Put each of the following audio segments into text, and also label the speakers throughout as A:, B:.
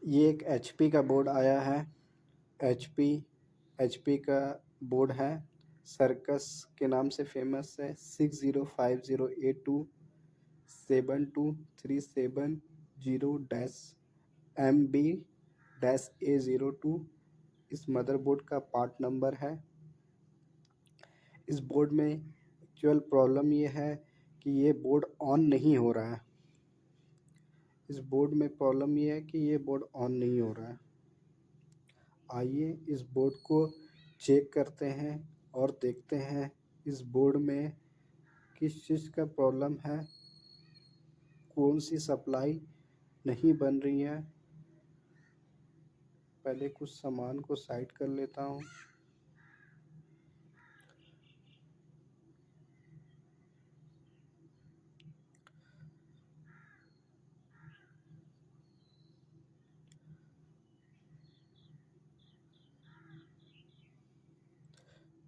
A: ये एक एचपी का बोर्ड आया है। एचपी एचपी का बोर्ड है, सर्कस के नाम से फेमस है। 6050827370-MB-A02 इस मदरबोर्ड का पार्ट नंबर है। इस बोर्ड में एक्चुअल प्रॉब्लम ये है कि ये बोर्ड ऑन नहीं हो रहा है। इस बोर्ड में प्रॉब्लम ये है कि ये बोर्ड ऑन नहीं हो रहा है। आइए इस बोर्ड को चेक करते हैं और देखते हैं इस बोर्ड में किस चीज़ का प्रॉब्लम है, कौन सी सप्लाई नहीं बन रही है। पहले कुछ सामान को साइड कर लेता हूँ।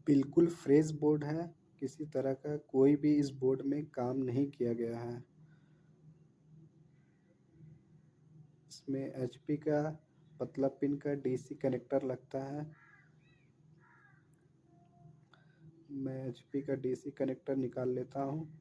A: बिल्कुल फ्रेश बोर्ड है, किसी तरह का कोई भी इस बोर्ड में काम नहीं किया गया है। इसमें एचपी का पतला पिन का डीसी कनेक्टर लगता है। मैं एचपी का डीसी कनेक्टर निकाल लेता हूँ।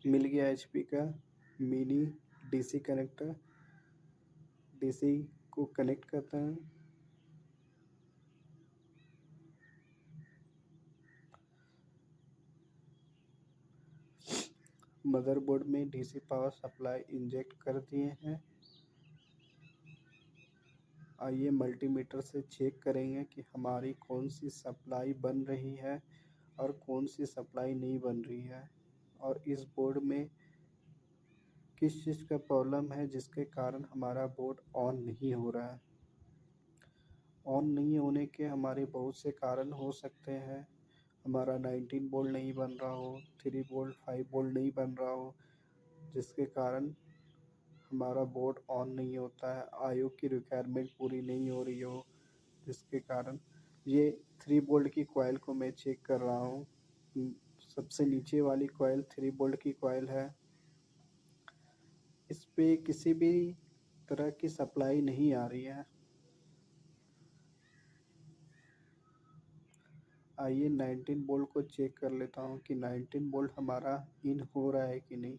A: मिल गया एचपी का मिनी डीसी कनेक्टर। डीसी को कनेक्ट करते हैं। मदरबोर्ड में डीसी पावर सप्लाई इंजेक्ट कर दिए हैं। आइए मल्टीमीटर से चेक करेंगे कि हमारी कौन सी सप्लाई बन रही है और कौन सी सप्लाई नहीं बन रही है, और इस बोर्ड में किस चीज़ का प्रॉब्लम है जिसके कारण हमारा बोर्ड ऑन नहीं हो रहा है। ऑन नहीं होने के हमारे बहुत से कारण हो सकते हैं। हमारा 19 वोल्ट नहीं बन रहा हो, 3 वोल्ट 5 वोल्ट नहीं बन रहा हो, जिसके कारण हमारा बोर्ड ऑन नहीं होता है। आईओ की रिक्वायरमेंट पूरी नहीं हो रही हो, जिसके कारण ये 3 वोल्ट की कॉइल को मैं चेक कर रहा हूँ। सबसे नीचे वाली कॉइल 3 वोल्ट की कॉइल है। इस पे किसी भी तरह की सप्लाई नहीं आ रही है। आइए 19 वोल्ट को चेक कर लेता हूँ कि 19 वोल्ट हमारा इन हो रहा है कि नहीं।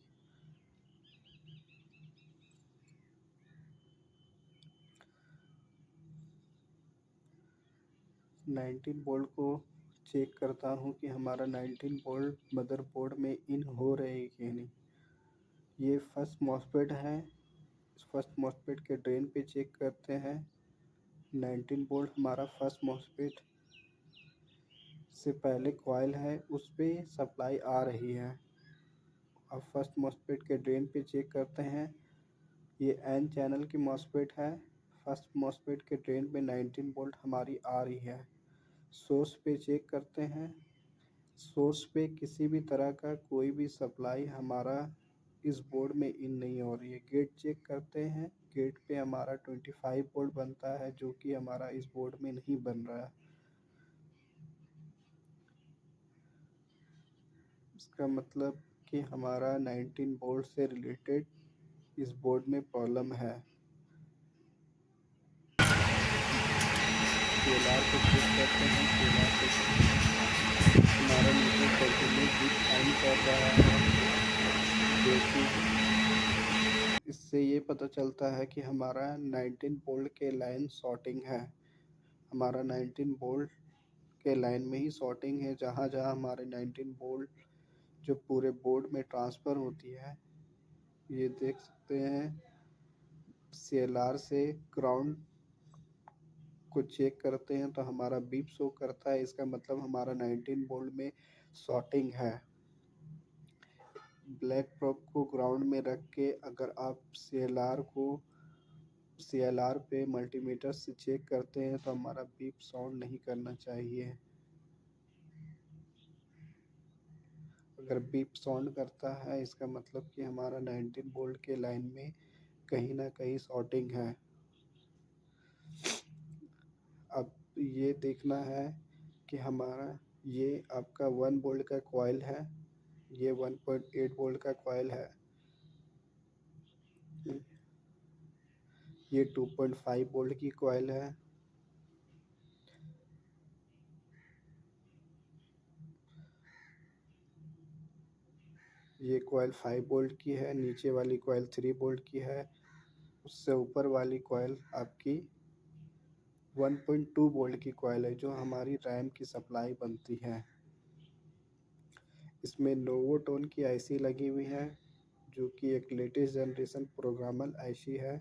A: नाइनटीन वोल्ट को चेक करता हूँ कि हमारा 19 वोल्ट मदरबोर्ड में इन हो रहे हैं कि नहीं। ये फर्स्ट मॉसफेट है। इस फर्स्ट मॉसफेट के ड्रेन पे चेक करते हैं। 19 वोल्ट हमारा फर्स्ट मॉसफेट से पहले कॉइल है, उस पे सप्लाई आ रही है। अब फर्स्ट मॉसफेट के ड्रेन पे चेक करते हैं। ये एन चैनल की मॉसफेट है। फर्स्ट मॉसफेट के ड्रेन पे 19 वोल्ट हमारी आ रही है। सोर्स पे चेक करते हैं। सोर्स पे किसी भी तरह का कोई भी सप्लाई हमारा इस बोर्ड में इन नहीं हो रही है। गेट चेक करते हैं। गेट पे हमारा 25 वोल्ट बनता है, जो कि हमारा इस बोर्ड में नहीं बन रहा है। इसका मतलब कि हमारा 19 वोल्ट से रिलेटेड इस बोर्ड में प्रॉब्लम है। केएलआर को चेक करते हैं। केएलआर पे हमारा मीटर कंटिन्यू बिट ऑन कर रहा है, जो कि इससे ये पता चलता है कि हमारा 19 वोल्ट के लाइन शॉर्टिंग है। हमारा 19 वोल्ट के लाइन में ही शॉर्टिंग है, जहाँ जहाँ हमारे 19 वोल्ट जो पूरे बोर्ड में ट्रांसफ़र होती है। ये देख सकते हैं। सीएलआर से ग्राउंड को चेक करते हैं तो हमारा बीप शो करता है। इसका मतलब हमारा 19 वोल्ट में शॉर्टिंग है। ब्लैक प्रोब को ग्राउंड में रख के अगर आप सीएलआर पे मल्टीमीटर से चेक करते हैं तो हमारा बीप साउंड नहीं करना चाहिए। अगर बीप साउंड करता है इसका मतलब कि हमारा 19 वोल्ट के लाइन में कहीं ना कहीं शॉर्टिंग है। अब ये देखना है कि हमारा ये आपका 1 वोल्ट का कॉइल है, ये 1.8 वोल्ट का कॉइल है, ये 2.5 वोल्ट की कॉइल है, ये कॉइल 5 वोल्ट की है, नीचे वाली कॉइल 3 वोल्ट की है, उससे ऊपर वाली कॉइल आपकी 1.2 वोल्ट की कॉइल है जो हमारी रैम की सप्लाई बनती है। इसमें नोवोटोन की आईसी लगी हुई है जो कि एक लेटेस्ट जनरेशन प्रोग्रामल आईसी है।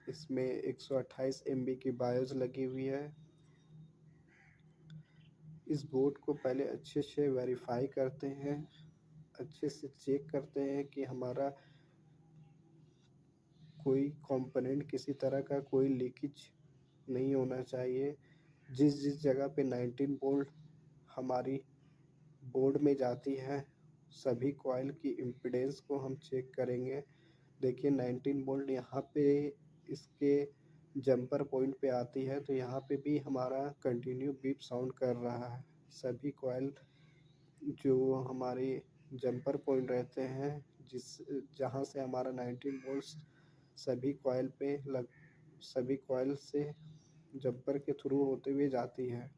A: इसमें 128 MB की बायोस लगी हुई है। इस बोर्ड को पहले अच्छे से वेरीफाई करते हैं, अच्छे से चेक करते हैं कि हमारा कोई कंपोनेंट किसी तरह का कोई लीकेज नहीं होना चाहिए। जिस जिस जगह पे 19 वोल्ट हमारी बोर्ड में जाती है सभी कॉइल की इम्पीडेंस को हम चेक करेंगे। देखिए 19 वोल्ट यहाँ पे इसके जंपर पॉइंट पे आती है तो यहाँ पे भी हमारा कंटिन्यू बीप साउंड कर रहा है। सभी कॉइल जो हमारे जंपर पॉइंट रहते हैं जिस जहाँ से हमारा 19 वोल्ट सभी कॉइल से जंपर के थ्रू होते हुए जाती है।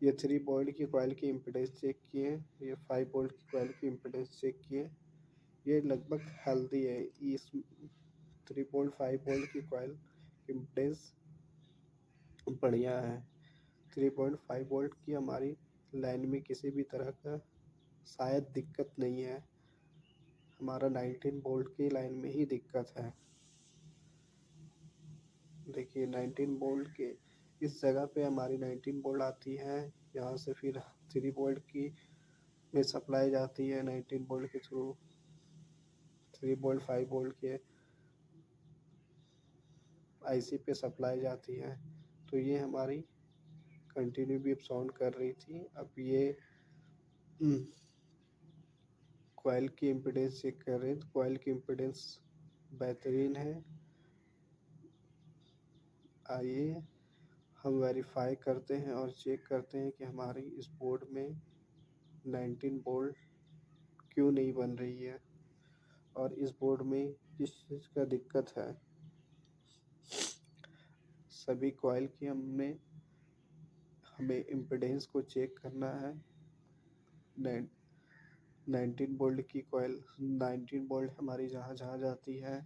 A: ये 3 वोल्ट की कॉइल की इम्पीडेंस चेक किए, ये 5 वोल्ट की कॉइल की इम्पीडेंस चेक किए, ये लगभग हेल्दी है। इस 3 वोल्ट 5 वोल्ट की कॉइल इम्पीडेंस बढ़िया है। 3.5 वोल्ट की हमारी लाइन में किसी भी तरह का शायद दिक्कत नहीं है, हमारा 19 वोल्ट की लाइन में ही दिक्कत है। देखिए 19 वोल्ट के इस जगह पे हमारी 19 वोल्ट आती है, यहाँ से फिर 3 वोल्ट की में सप्लाई जाती है 19 वोल्ट के थ्रू, 3 वोल्ट 5 वोल्ट के आईसी पे सप्लाई जाती है। तो ये हमारी कंटिन्यू बीप साउंड कर रही थी। अब ये कॉइल की इम्पीडेंस चेक कर रहे हैं तो कॉइल की इम्पीडेंस बेहतरीन है। आइए हम वेरीफाई करते हैं और चेक करते हैं कि हमारी इस बोर्ड में 19 वोल्ट क्यों नहीं बन रही है और इस बोर्ड में किस चीज़ का दिक्कत है। सभी कॉइल की हमें इम्पीडेंस को चेक करना है। 19 वोल्ट की कॉइल 19 वोल्ट हमारी जहाँ जहाँ जाती है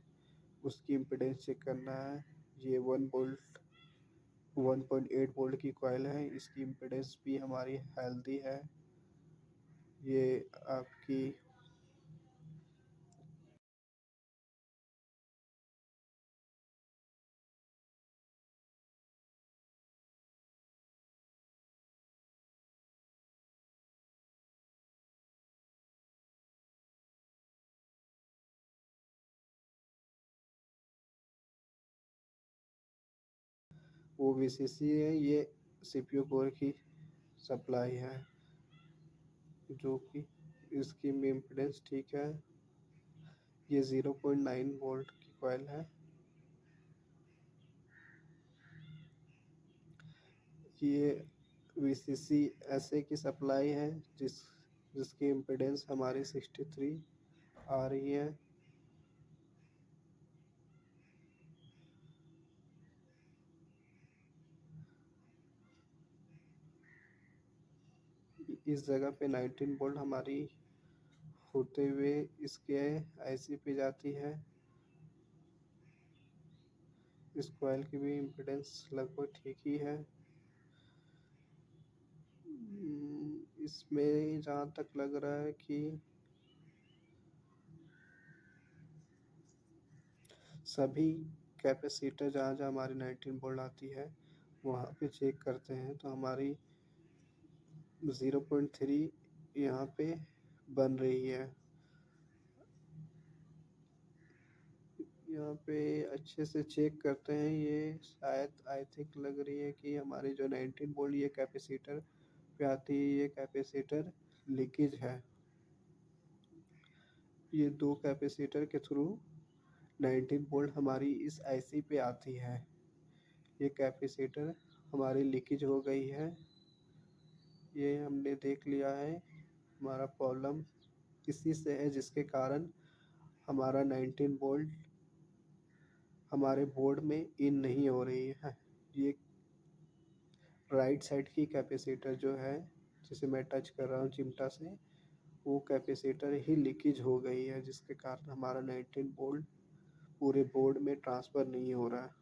A: उसकी इम्पीडेंस चेक करना है। ये 1 वोल्ट 1.8 वोल्ट की कॉइल है, इसकी इम्पीडेंस भी हमारी हेल्दी है। ये आपकी वो VCC है, ये CPU कोर की सप्लाई है जो कि इसकी इम्पीडेंस ठीक है। ये 0.9 वोल्ट की कॉइल है। ये VCC ऐसे की सप्लाई है जिसकी इम्पीडेंस हमारी 63 आ रही है। इस जगह पे 19 वोल्ट हमारी होते हुए इसके आईसी पे जाती है। इस कॉइल की भी इम्पीडेंस लगभग ठीक ही है। इसमें जहाँ तक लग रहा है कि सभी कैपेसिटर जहाँ जहाँ हमारी 19 वोल्ट आती है वहाँ पे चेक करते हैं तो हमारी 0.3 यहाँ पे बन रही है। यहाँ पे अच्छे से चेक करते हैं, ये शायद आई थिंक लग रही है कि हमारी जो 19 वोल्ट ये कैपेसिटर पे आती है, ये कैपेसिटर लीकेज है। ये दो कैपेसिटर के थ्रू 19 वोल्ट हमारी इस आईसी पे आती है। ये कैपेसिटर हमारी लीकेज हो गई है, ये हमने देख लिया है। हमारा प्रॉब्लम इसी से है, जिसके कारण हमारा 19 वोल्ट हमारे बोर्ड में इन नहीं हो रही है। ये राइट साइड की कैपेसिटर जो है, जिसे मैं टच कर रहा हूँ चिमटा से, वो कैपेसिटर ही लीकेज हो गई है, जिसके कारण हमारा 19 वोल्ट पूरे बोर्ड में ट्रांसफ़र नहीं हो रहा है।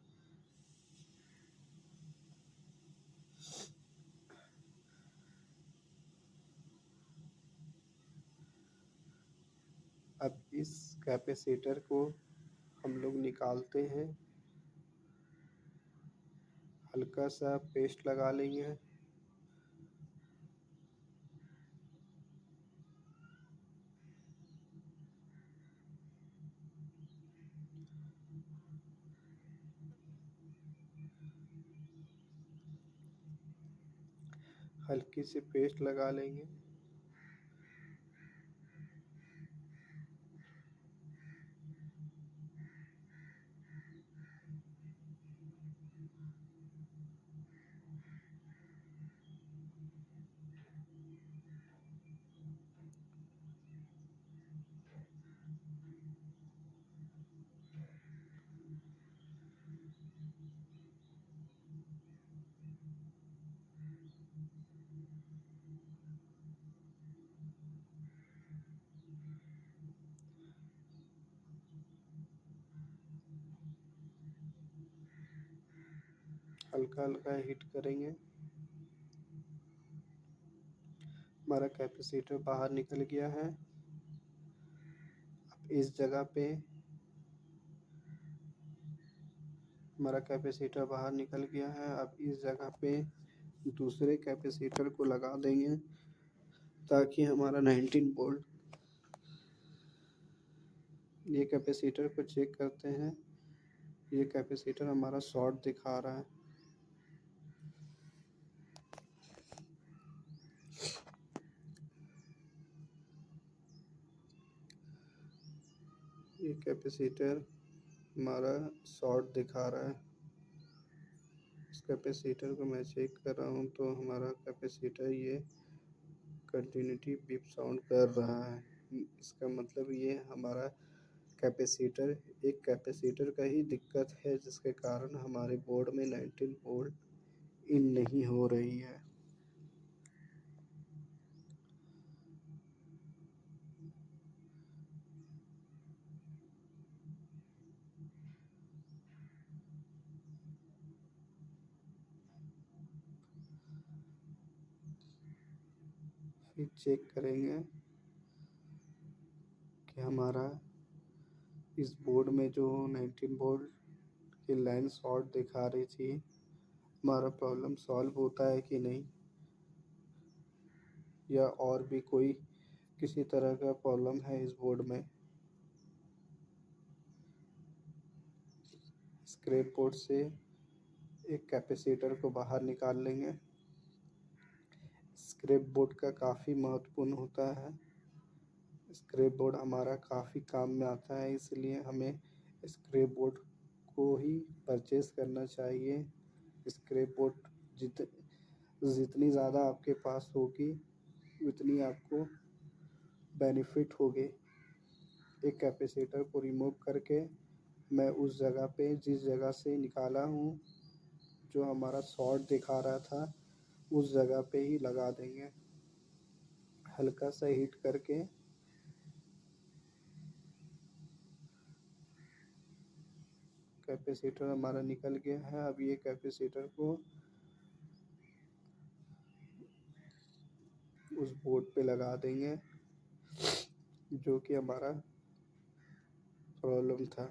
A: अब इस कैपेसिटर को हम लोग निकालते हैं, हल्का सा पेस्ट लगा लेंगे। हल्की सी पेस्ट लगा लेंगे। हल्का हल्का हीट करेंगे। हमारा कैपेसिटर बाहर निकल गया है। अब इस जगह पे हमारा कैपेसिटर बाहर निकल गया है। अब इस जगह पे दूसरे कैपेसिटर को लगा देंगे, ताकि हमारा 19 वोल्ट, ये कैपेसिटर को चेक करते हैं। ये कैपेसिटर हमारा शॉर्ट दिखा रहा है। ये कैपेसिटर हमारा शॉर्ट दिखा रहा है। इस कैपेसिटर को मैं चेक कर रहा हूँ, तो हमारा कैपेसिटर ये कंटिन्यूटी बीप साउंड कर रहा है। इसका मतलब ये हमारा कैपेसिटर, एक कैपेसिटर का ही दिक्कत है, जिसके कारण हमारे बोर्ड में 19 वोल्ट इन नहीं हो रही है। फिर चेक करेंगे कि हमारा इस बोर्ड में जो 19 वोल्ट की लाइन शॉर्ट दिखा रही थी, हमारा प्रॉब्लम सॉल्व होता है कि नहीं, या और भी कोई किसी तरह का प्रॉब्लम है इस बोर्ड में। स्क्रैप बोर्ड से एक कैपेसिटर को बाहर निकाल लेंगे। स्क्रैप बोर्ड का काफ़ी महत्वपूर्ण होता है। स्क्रैप बोर्ड हमारा काफ़ी काम में आता है, इसलिए हमें स्क्रैप बोर्ड को ही परचेज़ करना चाहिए। स्क्रैप बोर्ड जितनी ज़्यादा आपके पास होगी, उतनी आपको बेनिफिट होगी। एक कैपेसिटर को रिमूव करके मैं उस जगह पे, जिस जगह से निकाला हूँ, जो हमारा शॉर्ट दिखा रहा था, उस जगह पे ही लगा देंगे। हल्का सा हीट करके कैपेसिटर हमारा निकल गया है। अब ये कैपेसिटर को उस बोर्ड पे लगा देंगे, जो कि हमारा प्रॉब्लम था।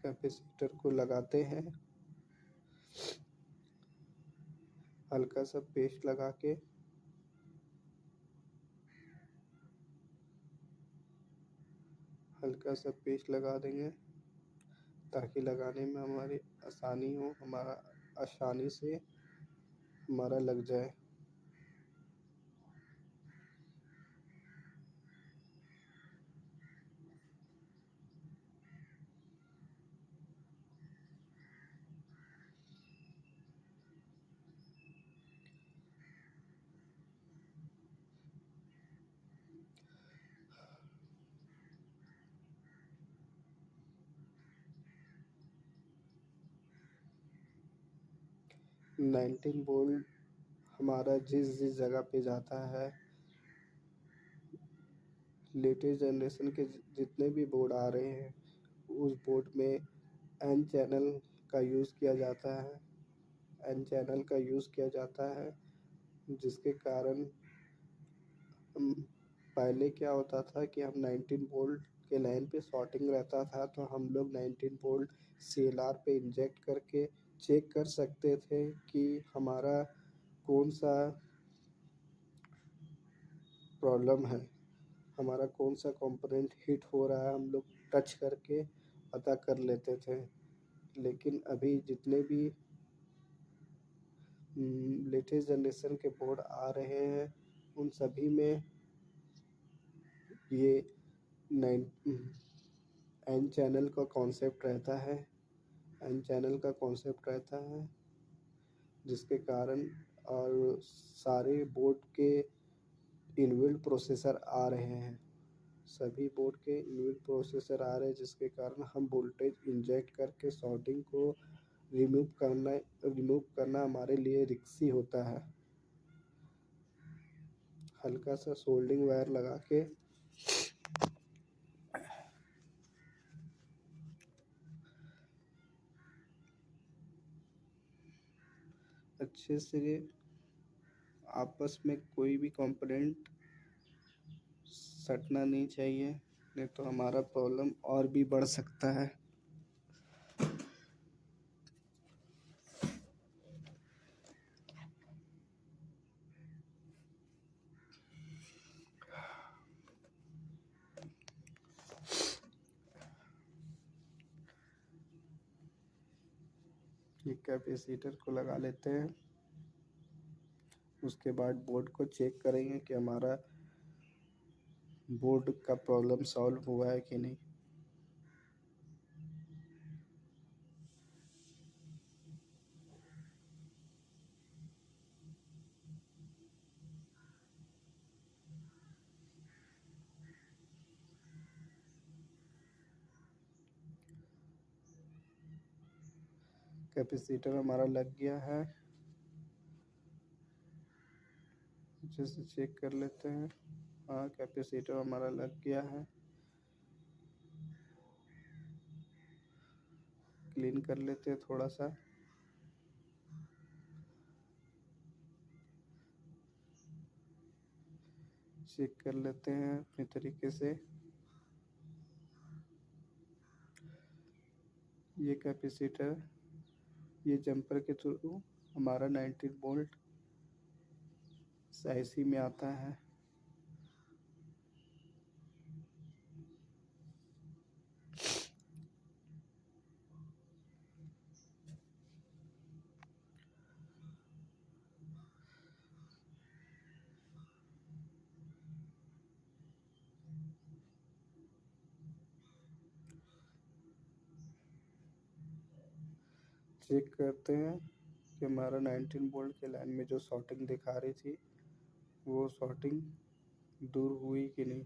A: कैपेसिटर को लगाते हैं, हल्का सा पेस्ट लगा के हल्का सा पेस्ट लगा देंगे, ताकि लगाने में हमारी आसानी हो, हमारा आसानी से हमारा लग जाए। 19 बोल्ट हमारा जिस जिस जगह पे जाता है, लेटेस्ट जनरेशन के जितने भी बोर्ड आ रहे हैं उस बोर्ड में एन चैनल का यूज़ किया जाता है। एन चैनल का यूज़ किया जाता है जिसके कारण हम पहले क्या होता था कि हम 19 वोल्ट के लाइन पे शॉर्टिंग रहता था तो हम लोग 19 वोल्ट सीएलआर पे इंजेक्ट करके चेक कर सकते थे कि हमारा कौन सा प्रॉब्लम है, हमारा कौन सा कंपोनेंट हिट हो रहा है, हम लोग टच करके पता कर लेते थे। लेकिन अभी जितने भी लेटेस्ट जनरेशन के बोर्ड आ रहे हैं उन सभी में ये नाइन एन चैनल का कॉन्सेप्ट रहता है। एन चैनल का कॉन्सेप्ट रहता है जिसके कारण और सारे बोर्ड के इनबिल्ट प्रोसेसर आ रहे हैं, सभी बोर्ड के इनबिल्ट प्रोसेसर आ रहे हैं जिसके कारण हम वोल्टेज इंजेक्ट करके शॉर्टिंग को रिमूव करना हमारे लिए रिस्की होता है। हल्का सा सोल्डिंग वायर लगा के अच्छे से आपस में कोई भी कंपोनेंट सटना नहीं चाहिए, नहीं तो हमारा प्रॉब्लम और भी बढ़ सकता है। ये कैपेसिटर को लगा लेते हैं, उसके बाद बोर्ड को चेक करेंगे कि हमारा बोर्ड का प्रॉब्लम सॉल्व हुआ है कि नहीं। कैपेसिटर हमारा लग गया है, अच्छे से चेक कर लेते हैं। हाँ, कैपेसिटर हमारा लग गया है, क्लीन कर लेते हैं थोड़ा सा। चेक कर लेते हैं अपने तरीके से। ये कैपेसिटर ये जंपर के थ्रू हमारा 19 वोल्ट IC में आता है। चेक करते हैं कि हमारा 19 वोल्ट के लाइन में जो शॉर्टिंग दिखा रही थी वो शॉर्टिंग दूर हुई कि नहीं।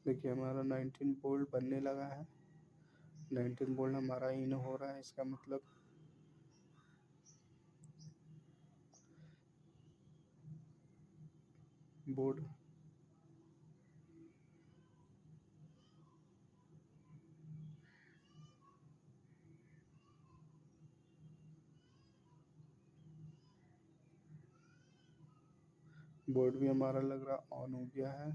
A: देखिए हमारा 19 वोल्ट बनने लगा है, 19 वोल्ट हमारा इन हो रहा है, इसका मतलब बोर्ड बोर्ड भी हमारा लग रहा ऑन हो गया है।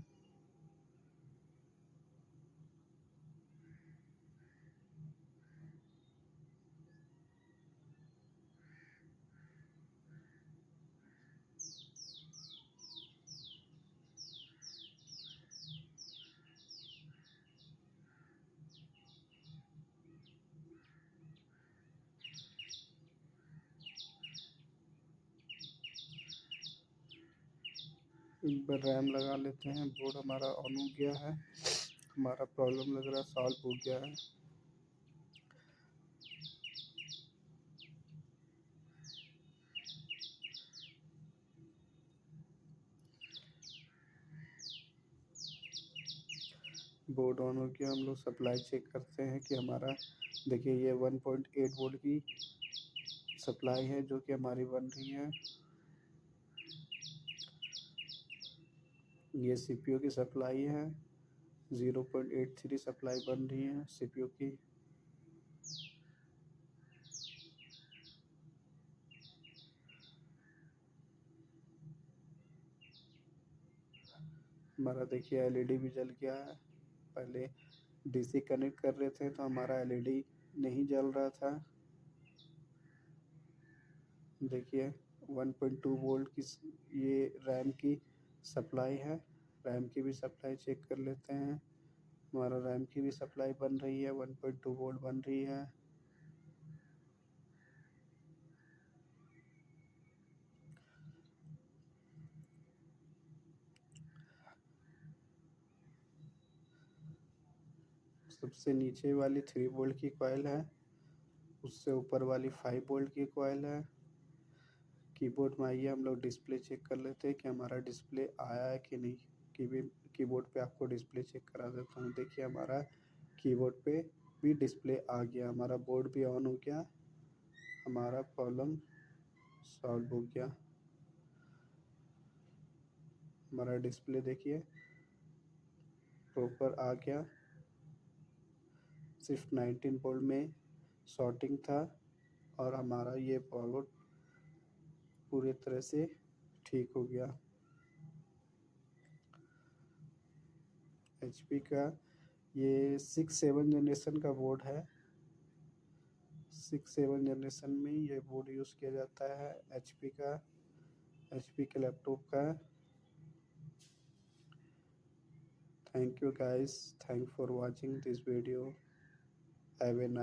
A: एक बार रैम लगा लेते हैं। बोर्ड हमारा ऑन हो गया है, हमारा प्रॉब्लम लग रहा है सॉल्व हो गया है। बोर्ड ऑन हो गया। हम लोग सप्लाई चेक करते हैं कि हमारा, देखिए ये 1.8 वोल्ट की सप्लाई है जो कि हमारी बन रही है। ये सीपीयू की सप्लाई है, 0.83 सप्लाई बन रही है सीपीयू की। हमारा देखिए एलईडी भी जल गया है। पहले डीसी कनेक्ट कर रहे थे तो हमारा एलईडी नहीं जल रहा था। देखिए 1.2 वोल्ट की ये रैम की सप्लाई है। रैम की भी सप्लाई चेक कर लेते हैं। हमारा रैम की भी सप्लाई बन रही है, 1.2 वोल्ट बन रही है। सबसे नीचे वाली 3 वोल्ट की कॉइल है, उससे ऊपर वाली 5 वोल्ट की कॉइल है। कीबोर्ड में आइए, हम लोग डिस्प्ले चेक कर लेते हैं कि हमारा डिस्प्ले आया है कि नहीं। कीबोर्ड पे आपको डिस्प्ले चेक करा देता हूँ। देखिए हमारा कीबोर्ड पे भी डिस्प्ले आ गया, हमारा बोर्ड भी ऑन हो गया, हमारा प्रॉब्लम सॉल्व हो गया। हमारा डिस्प्ले देखिए प्रॉपर आ गया। सिर्फ 19 वोल्ट में शॉर्टिंग था और हमारा ये प्रॉब्लम पूरी तरह से ठीक हो गया। एचपी का ये 6-7 जनरेशन का बोर्ड है। 6-7 जनरेशन में ये बोर्ड यूज़ किया जाता है एचपी के लैपटॉप का। Thank you guys, thank for watching this video. Have a